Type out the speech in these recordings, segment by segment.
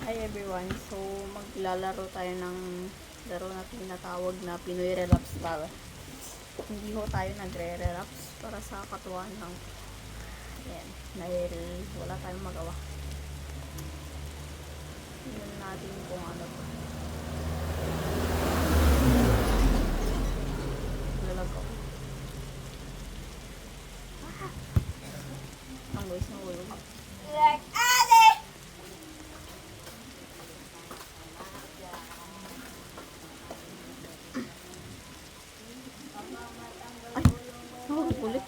Hi everyone, so maglalaro tayo ng laro na tinatawag na Pinoy Relapse Style. Hindi ho tayo nagre-relapse para sa katuwaan lang. Ayan, dahil wala tayong magawa. Tingnan natin kung ano to. Lalag ako. Ang guys, nahulog. Ay, nahulog ulit.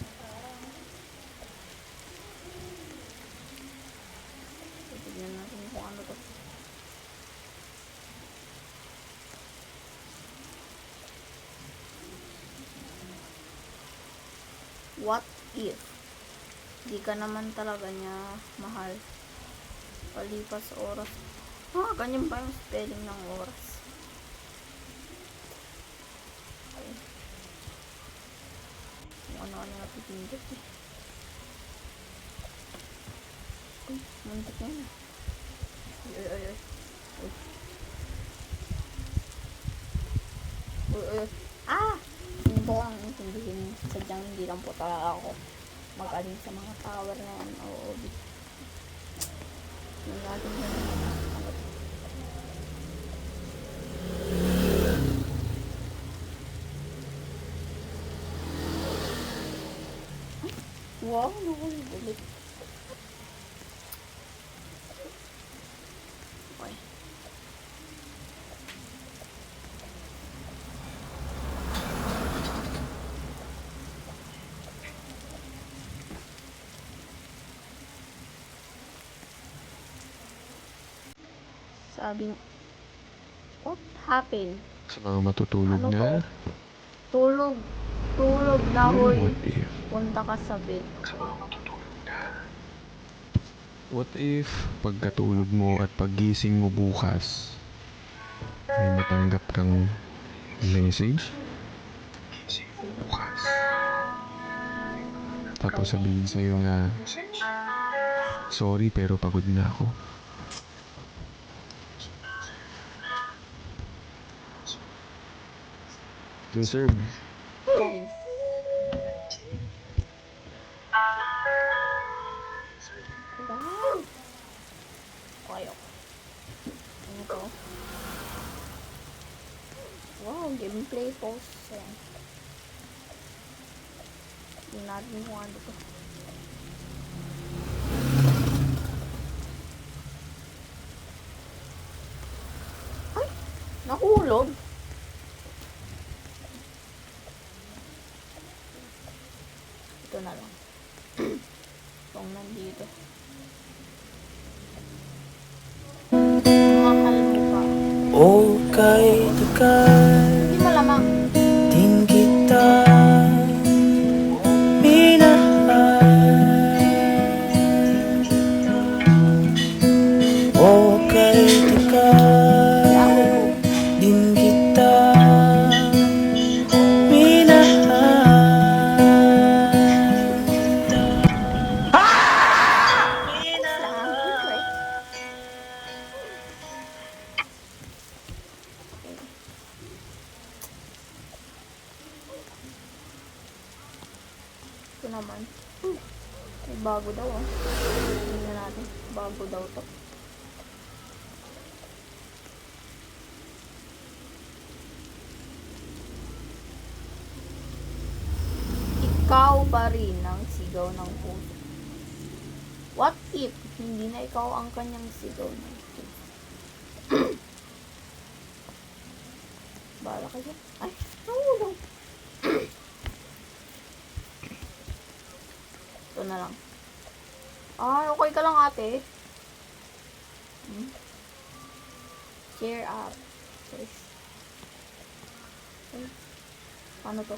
Tignan natin kung ano to. What if di ka naman talaga niya mahal? Palipas oras. Ganyan ba yung spelling ng oras? Okay. Kung ano-ano napipindot eh. Uy, muntik na yun. Uy. Uy. Hindi ko ang intindihin. Sadyang hindi lang po talaga ako magaling sa mga tower na yan. Oo. Yung natin na wow, nahulog ulit. Okay. Sabing, what happened? Sa mga matutulog Ano na. Tulog na hoy. What if? Punta ka sa bed. Sa mga matutulog na. What if pagkatulog mo at paggising mo bukas ay matanggap kang message? Bukas. Tapos sabihin sa'yo na, sorry pero pagod na ako. Deserve. Guys. Okay. Ano to? Wow, gameplay post. Ayan. Tingnan natin kung ano to. Ay! Nahulog! Ito na lang. Itong nandito. Mahal mo pa. Okay, dekat Hindi malamang. din kita minahal. Okay, dekat din kita Ito naman. May bago daw tingnan natin. Bago daw to. Ikaw pa rin ang sigaw ng puso. What if hindi na ikaw ang kanyang sigaw ng puso? Bahala ka dyan. Ay, nahulog. Ito na lang. Okay ka lang ate. Cheer up. Please. Ay, ano to?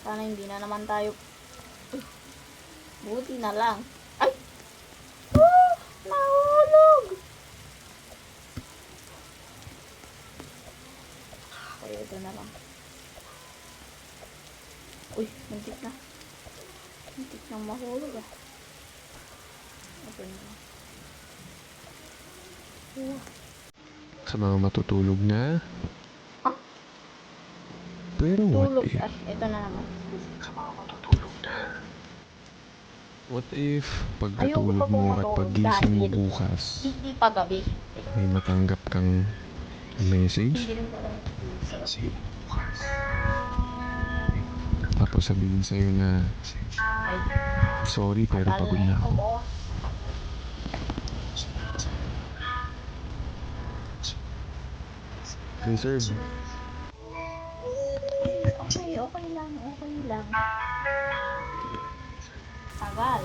Sana hindi na naman tayo. Buti na lang. Ay! Nahulog! Okay, ito na lang. Uy, muntik na. Muntik nang mahulog ah. Ito na lang. Sa mga matutulog na. Pero what Tulog. if? Ay, ito na naman. Sa mga matutulog na. What if Ayoko pagkatulog pa mo at pumatulog paggising mo dahil bukas, hindi pa gabi. may matanggap kang message? Hindi rin pala. Tapos sabihin sa'yo na, Ay, sorry pero tagal pagod na na ito, ako. boss. Reserve. Okay, okay lang, okay lang. Tagal.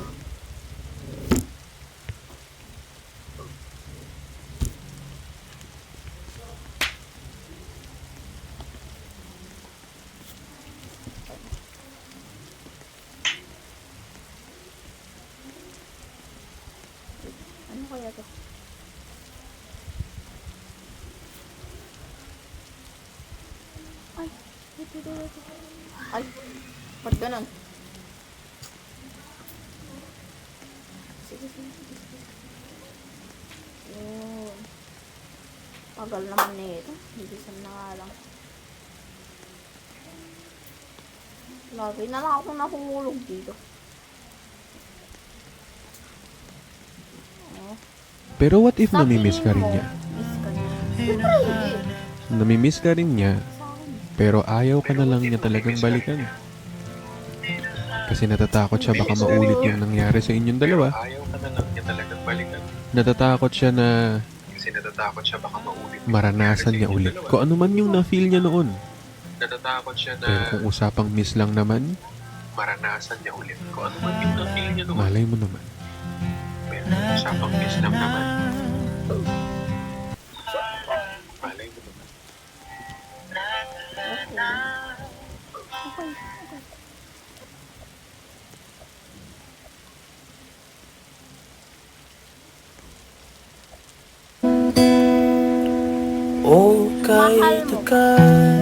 Ano kaya to? Ay, ito. Ay, ba't ganun? Sige. Yun. Tagal naman na ito. Bilisan na nga lang. Lagi na lang ako nahulog dito. Oh. Pero what if Sa namimiss ka tingin rin mo, niya? miss ka niya. Siyempre hindi. Namimiss ka rin niya, Sa akin. pero ayaw ka na lang niya talagang balikan. Kasi natatakot siya baka maulit yung nangyari sa inyong dalawa. Ayaw ka na lang niya talagang balikan. Natatakot siya na Kasi natatakot siya baka maulit. maranasan niya ulit. Kung ano man yung na-feel niya noon. Natatakot siya na Pero kung usapang miss lang naman, maranasan niya ulit. Kung ano man yung na-feel niya noon. malay mo naman. Pero kung usapang miss lang naman. Malay mo naman. Okay. Oh, kay Mahal mo ba? tagal